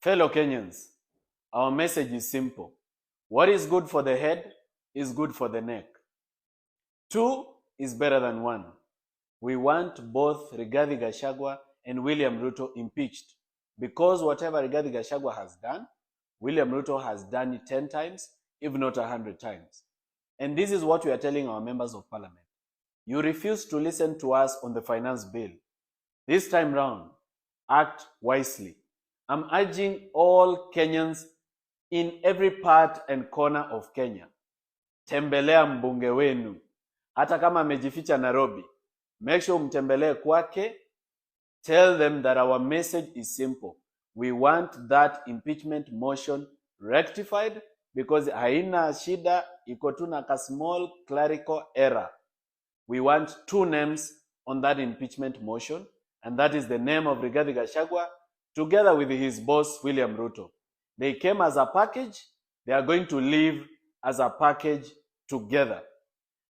Fellow Kenyans, our message is simple. What is good for the head is good for the neck. 2 is better than 1. We want both Rigathi Gachagua and William Ruto impeached, because whatever Rigathi Gachagua has done, William Ruto has done it 10 times, if not 100 times. And this is what we are telling our members of parliament. You refuse to listen to us on the finance bill. This time round, act wisely. I'm urging all Kenyans in every part and corner of Kenya. Tembelea mbunge wenu. Hata kama amejificha Nairobi, make sure mtembelee kwake. Tell them that our message is simple. We want that impeachment motion rectified because haina shida, iko tu na ka small clerical error. We want 2 names on that impeachment motion, and that is the name of Rigathi Gachagua together with his boss William Ruto. They came as a package, they are going to leave as a package together.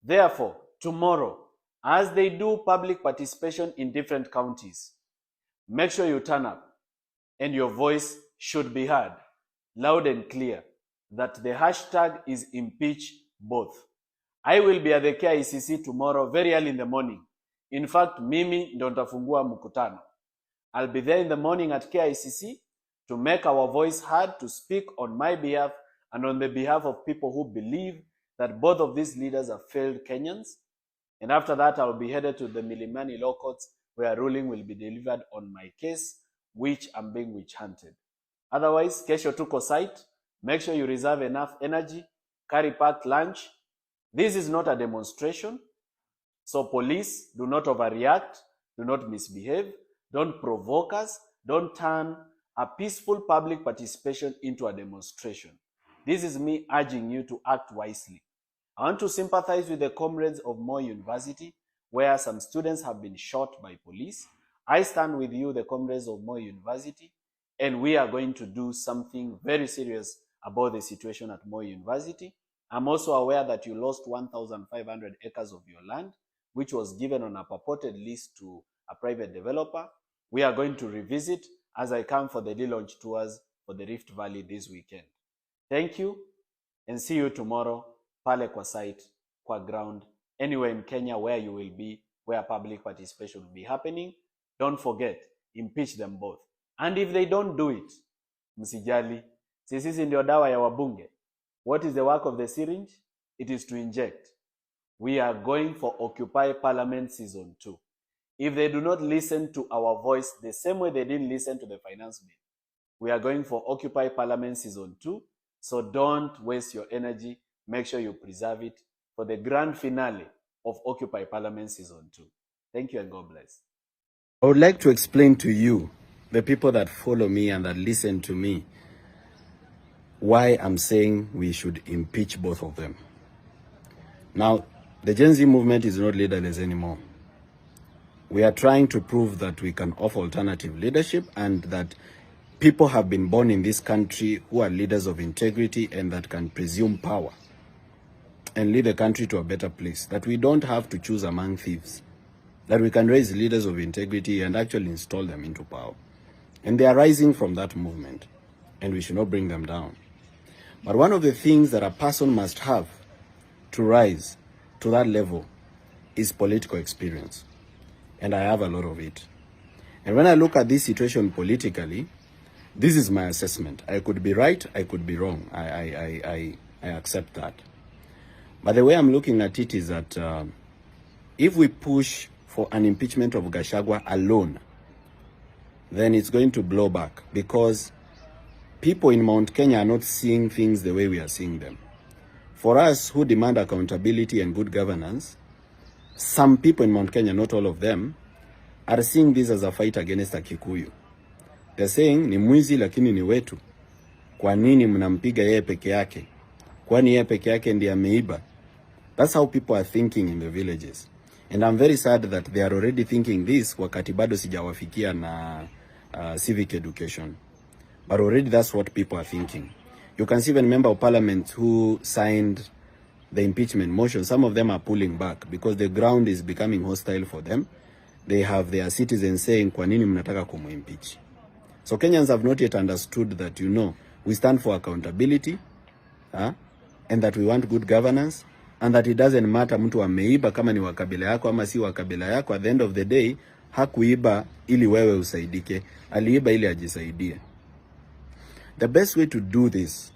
Therefore, tomorrow, as they do public participation in different counties, make sure you turn up and your voice should be heard loud and clear that the hashtag is impeach both. I will be at the KICC tomorrow very early in the morning. In fact, mimi ndo nitafungua mkutano. I'll be there in the morning at KICC to make our voice heard, to speak on my behalf and on the behalf of people who believe that both of these leaders are failed Kenyans. And after that, I'll be headed to the Milimani Law Courts where a ruling will be delivered on my case, which I'm being witch hunted. Otherwise, kesho tuko site. Make sure you reserve enough energy, carry packed lunch. This is not a demonstration. So police, do not overreact, do not misbehave, don't provoke us, don't turn a peaceful public participation into a demonstration. This is me urging you to act wisely. I want to sympathize with the comrades of Moi University, where some students have been shot by police. I stand with you, the comrades of Moi University, and we are going to do something very serious about the situation at Moi University. I'm also aware that you lost 1,500 acres of your land, which was given on a purported lease to a private developer. We are going to revisit as I come for the launch tours for the Rift Valley this weekend. Thank you, and see you tomorrow, pale kwa site, kwa ground, anywhere in Kenya where you will be, where public participation will be happening. Don't forget, impeach them both. And if they don't do it, msijali, sisi ndio dawa ya wabunge. What is the work of the syringe? It is to inject. We are going for Occupy Parliament Season 2. If they do not listen to our voice the same way they didn't listen to the finance bill, we are going for Occupy Parliament Season 2. So don't waste your energy. Make sure you preserve it for the grand finale of Occupy Parliament Season 2. Thank you and God bless. I would like to explain to you, the people that follow me and that listen to me, why I'm saying we should impeach both of them. Now, the Gen Z movement is not leaderless anymore. We are trying to prove that we can offer alternative leadership and that people have been born in this country who are leaders of integrity and that can presume power and lead the country to a better place. That we don't have to choose among thieves. That we can raise leaders of integrity and actually install them into power. And they are rising from that movement, and we should not bring them down. But one of the things that a person must have to rise to that level is political experience. And I have a lot of it. And when I look at this situation politically, this is my assessment. I could be right, I could be wrong. I accept that. But the way I'm looking at it is that if we push for an impeachment of Gachagua alone, then it's going to blow back, because people in Mount Kenya are not seeing things the way we are seeing them. For us who demand accountability and good governance, some people in Mount Kenya, not all of them, are seeing this as a fight against a Kikuyu. They're saying, ni mwizi lakini ni wetu. Kwa nini mnampiga yeye peke yake? Kwani yeye peke yake ndiye ameiba? That's how people are thinking in the villages. And I'm very sad that they are already thinking this wakati bado sijawafikia na civic education. But already that's what people are thinking. You can see even member of parliament who signed the impeachment motion, some of them are pulling back because the ground is becoming hostile for them. They have their citizens saying, kwa nini mnataka kumu-impeach? So Kenyans have not yet understood that, we stand for accountability, and that we want good governance, and that it doesn't matter mtu ameiba kama ni wakabila yako ama si wakabila yako. At the end of the day, hakuiba ili wewe usaidike, aliiba ili ajisaidie. The best way to do this,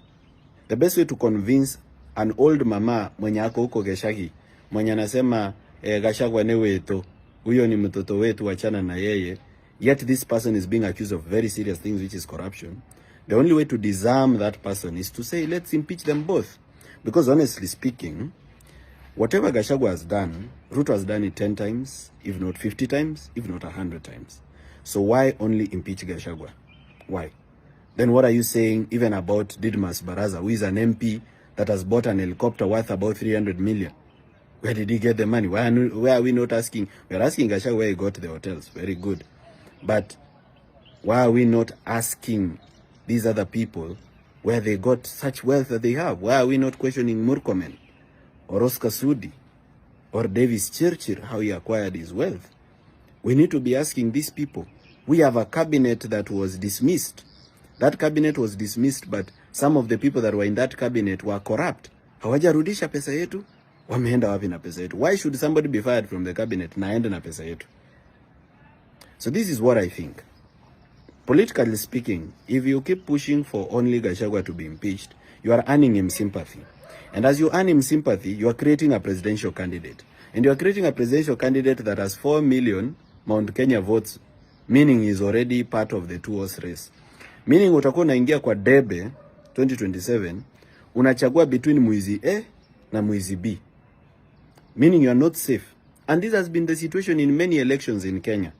the best way to convince an old mama mwenye ako huko Geshagi, mwenye anasema Gachagua ni wetu, huyo ni mtoto wetu, wachana na yeye, yet this person is being accused of very serious things, which is corruption. The only way to disarm that person is to say, let's impeach them both. Because honestly speaking, whatever Gachagua has done, Ruto has done it 10 times, if not 50 times, if not 100 times. So why only impeach Gachagua? Why? Then what are you saying even about Didmas Baraza, who is an MP that has bought an helicopter worth about 300 million? Where did he get the money? Why are we not asking? We are asking Gachagua where he got the hotels. Very good. But why are we not asking these other people where they got such wealth that they have? Why are we not questioning Murkomen or Oscar Sudi or Davis Chirchir, how he acquired his wealth? We need to be asking these people. We have a cabinet that was dismissed. That cabinet was dismissed, but some of the people that were in that cabinet were corrupt. Hawajarudisha pesa yetu, wameenda wapi na pesa yetu? Why should somebody be fired from the cabinet na aende na pesa yetu? So this is what I think. Politically speaking, if you keep pushing for only Gachagua to be impeached, you are earning him sympathy. And as you earn him sympathy, you are creating a presidential candidate. And you are creating a presidential candidate that has 4 million Mount Kenya votes, meaning he is already part of the 2-horse race. Meaning utakuwa unaingia kwa debe 2027, unachagua between mwizi A na mwizi B. Meaning you are not safe. And this has been the situation in many elections in Kenya.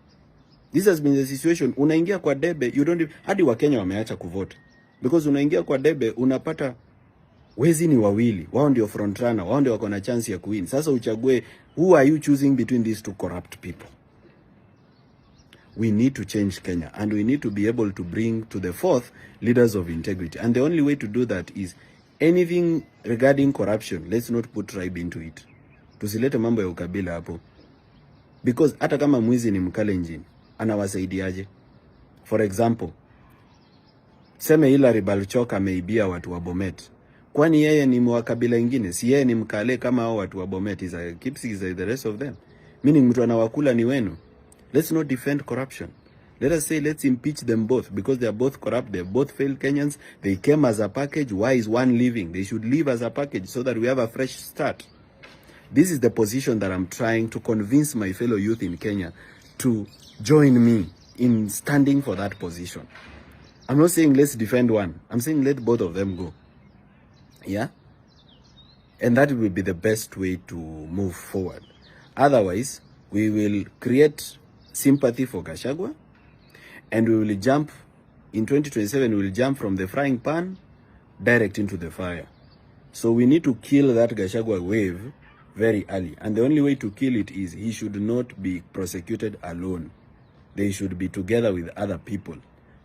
This has been the situation. Unaingia kwa debe, you don't hadi wa Kenya wameacha kuvote. Because unaingia kwa debe, unapata wezi ni wawili. Wao ndio front runner, wao ndio wako na chance ya kuwin. Sasa uchague, who are you choosing between these two corrupt people? We need to change Kenya, and we need to be able to bring to the forth leaders of integrity. And the only way to do that is anything regarding corruption, let's not put tribe into it. Tusilete mambo ya ukabila hapo. Because hata kama mwizi ni Mkalenjin, anawasaidiaje? For example, seme Hilary Balchoka ameibia watu wa Bomet. Kwani yeye ni mwakabila ingine? Si yeye ni Mkale kama hao watu wa Bomet? Is a Kipsigis the rest of them. Meaning mtu anawakula ni wenu. Let's not defend corruption. Let us say let's impeach them both because they are both corrupt. They both failed Kenyans. They came as a package. Why is one leaving? They should leave as a package so that we have a fresh start. This is the position that I'm trying to convince my fellow youth in Kenya to join me in standing for that position. I'm not saying let's defend one. I'm saying let both of them go. Yeah? And that will be the best way to move forward. Otherwise, we will create sympathy for Gachagua, and we will jump, in 2027, we will jump from the frying pan direct into the fire. So we need to kill that Gachagua wave very early. And the only way to kill it is he should not be prosecuted alone. They should be together with other people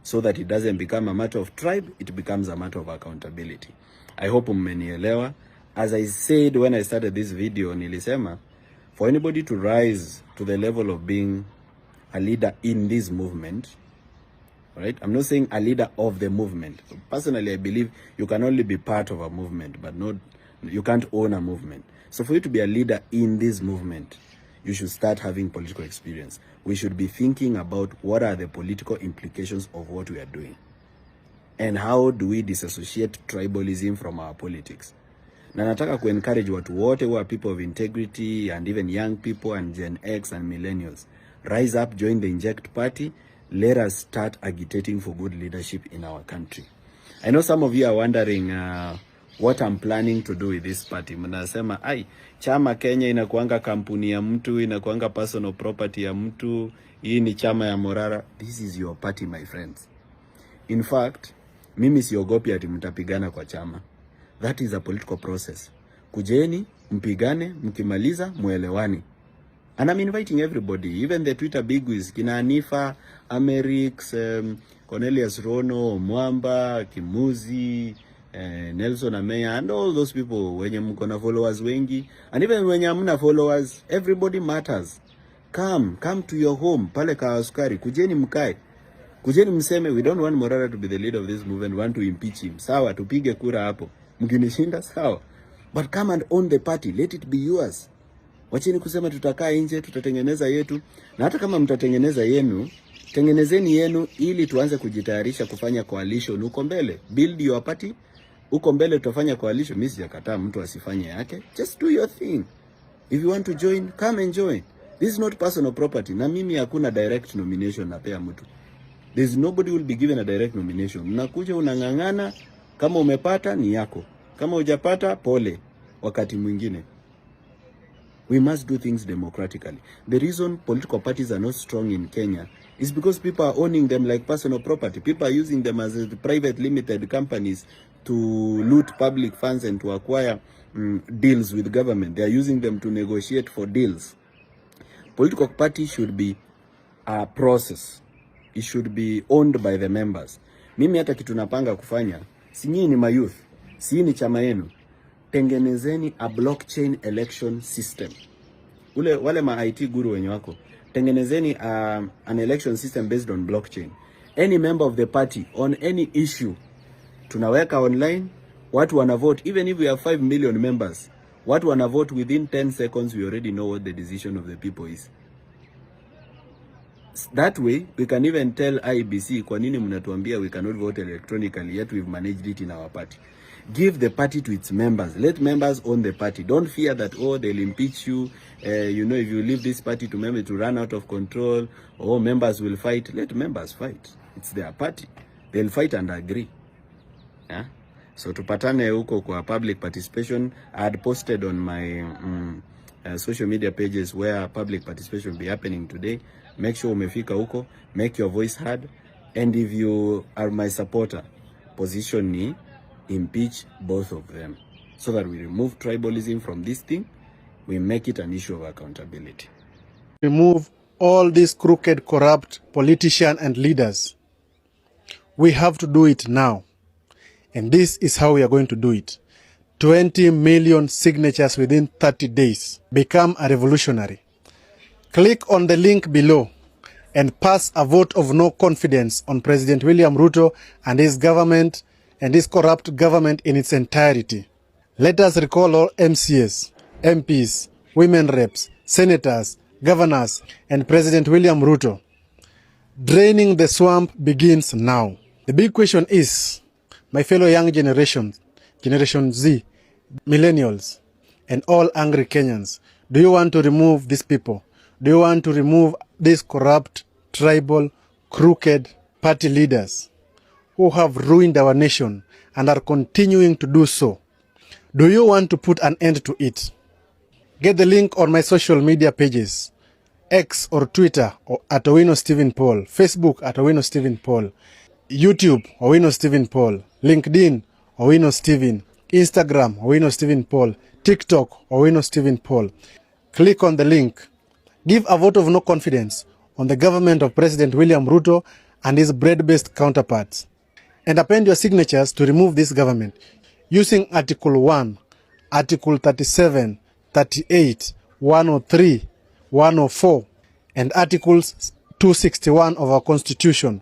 so that it doesn't become a matter of tribe, it becomes a matter of accountability. I hope mmenielewa. As I said when I started this video, nilisema, for anybody to rise to the level of being a leader in this movement, right? I'm not saying a leader of the movement. Personally, I believe you can only be part of a movement, but not, you can't own a movement. So for you to be a leader in this movement, you should start having political experience. We should be thinking about what are the political implications of what we are doing. And how do we disassociate tribalism from our politics? Na nataka encourage watu wote who are people of integrity and even young people and Gen X and millennials. Rise up, join the Inject Party. Let us start agitating for good leadership in our country. I know some of you are wondering what I'm planning to do with this party. Mnasema, chama Kenya inakuanga kampuni ya mtu, inakuanga personal property ya mtu, hii ni chama ya Morara. This is your party, my friends. In fact, mimi siogopi ati mtapigana kwa chama. That is a political process. Kujeni, mpigane, mkimaliza, muelewani. And I'm inviting everybody, even the Twitter bigwigs, kina Anifa, Amerix, Cornelius Rono, Mwamba, Kimuzi, Nelson Ameya, and all those people wenye mko na followers wengi, and even wenye hamna followers, everybody matters. Come to your home, pale Kawasukari, kujeni mkae. Kujeni mseme we don't want Morara to be the leader of this movement, we want to impeach him. Sawa, tupige kura hapo. Mkinishinda sawa. But come and own the party, let it be yours. Wacheni kusema tutakaa nje, tutatengeneza yetu. Na hata kama mtatengeneza yenu, tengenezeni yenu ili tuanze kujitayarisha kufanya coalition uko mbele. Build your party. Uko mbele tutafanya coalition. Mimi sijakataa mtu asifanye yake. Just do your thing. If you want to join, come and join. This is not personal property. Na mimi hakuna direct nomination napea mtu. There's nobody will be given a direct nomination. Unakuja unang'ang'ana, kama umepata ni yako. Kama hujapata pole wakati mwingine. We must do things democratically. The reason political parties are not strong in Kenya is because people are owning them like personal property. People are using them as private limited companies to loot public funds and to acquire deals with government. They are using them to negotiate for deals. Political party should be a process. It should be owned by the members. Mimi hata kitu napanga kufanya, si nyinyi ni mayouth, si ni chama yenu. Tengenezeni a blockchain election system. Wale ma IT guru wenye wako. Tengenezeni an election system based on blockchain. Any member of the party on any issue, tunaweka online, watu wanavote. Even if we have 5 million members, watu wanavote within 10 seconds, we already know what the decision of the people is. That way, we can even tell IBC, kwa nini mnatuambia we cannot vote electronically, yet we've managed it in our party. Give the party to its members. Let members own the party. Don't fear that, oh, they'll impeach you. You know, if you leave this party to members to run out of control, or members will fight. Let members fight. It's their party. They'll fight and agree. Yeah? So tupatane huko kwa public participation. I had posted on my social media pages where public participation will be happening today. Make sure umefika huko. Make your voice heard. And if you are my supporter, position ni impeach both of them so that we remove tribalism from this thing. We make it an issue of accountability. Remove all these crooked, corrupt politicians and leaders. We have to do it now. And this is how we are going to do it. 20 million signatures within 30 days. Become a revolutionary. Click on the link below and pass a vote of no confidence on President William Ruto and his government and this corrupt government in its entirety. Let us recall all MCs, MPs, women reps, senators, governors, and President William Ruto. Draining the swamp begins now. The big question is, my fellow young generations, Generation Z, millennials, and all angry Kenyans, do you want to remove these people? Do you want to remove these corrupt, tribal, crooked party leaders who have ruined our nation and are continuing to do so? Do you want to put an end to it? Get the link on my social media pages, X or Twitter or at Owino Stephen Paul, Facebook at Owino Stephen Paul, YouTube Owino Stephen Paul, LinkedIn Owino Stephen, Instagram Owino Stephen Paul, TikTok Owino Stephen Paul. Click on the link. Give a vote of no confidence on the government of President William Ruto and his bread-based counterparts. And append your signatures to remove this government using Article 1, Article 37, 38, 103, 104, and Articles 261 of our Constitution.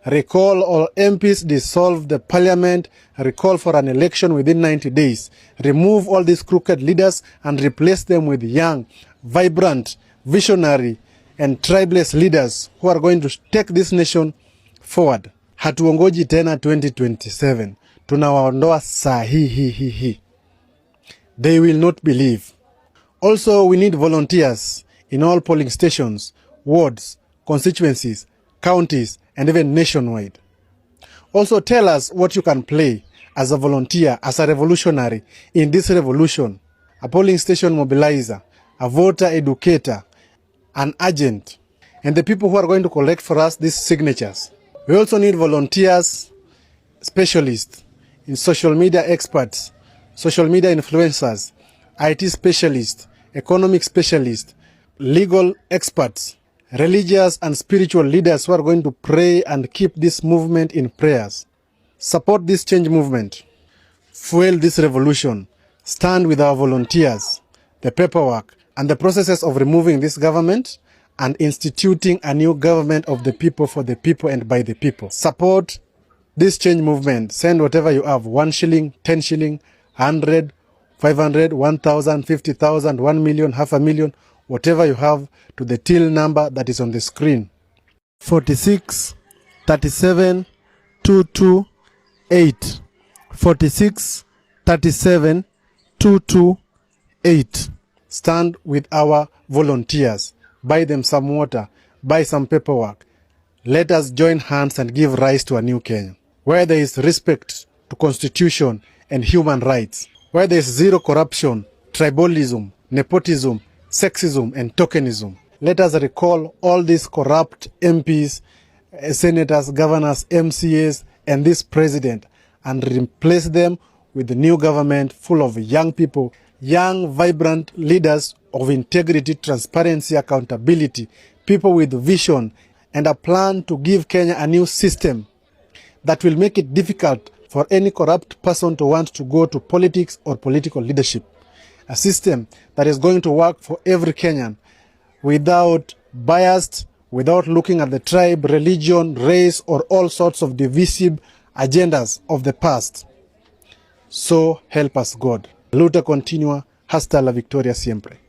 Recall all MPs, dissolve the parliament, recall for an election within 90 days. Remove all these crooked leaders and replace them with young, vibrant, visionary, and tribeless leaders who are going to take this nation forward. Hatuongoji tena 2027. Tunawaondoa sahihi. They will not believe. Also, we need volunteers in all polling stations, wards, constituencies, counties, and even nationwide. Also, tell us what you can play as a volunteer, as a revolutionary in this revolution. A polling station mobilizer, a voter educator, an agent, and the people who are going to collect for us these signatures. We also need volunteers, specialists in social media experts, social media influencers, IT specialists, economic specialists, legal experts, religious and spiritual leaders who are going to pray and keep this movement in prayers. Support this change movement. Fuel this revolution. Stand with our volunteers, the paperwork, and the processes of removing this government and instituting a new government of the people, for the people, and by the people. Support this change movement. Send whatever you have, 1 shilling, 10 shilling, 100, 500, 1,000, 50,000, 1 million, half a million, whatever you have, to the till number that is on the screen. 46 37 228. 46 37 228. Stand with our volunteers. Buy them some water. Buy some paperwork. Let us join hands and give rise to a new Kenya, where there is respect to constitution and human rights, where there is zero corruption, tribalism, nepotism, sexism, and tokenism. Let us recall all these corrupt MPs, senators, governors, MCAs, and this president, and replace them with the new government full of young people, young, vibrant leaders of integrity, transparency, accountability, people with vision, and a plan to give Kenya a new system that will make it difficult for any corrupt person to want to go to politics or political leadership. A system that is going to work for every Kenyan without bias, without looking at the tribe, religion, race, or all sorts of divisive agendas of the past. So help us God. Luta continua, hasta la victoria siempre.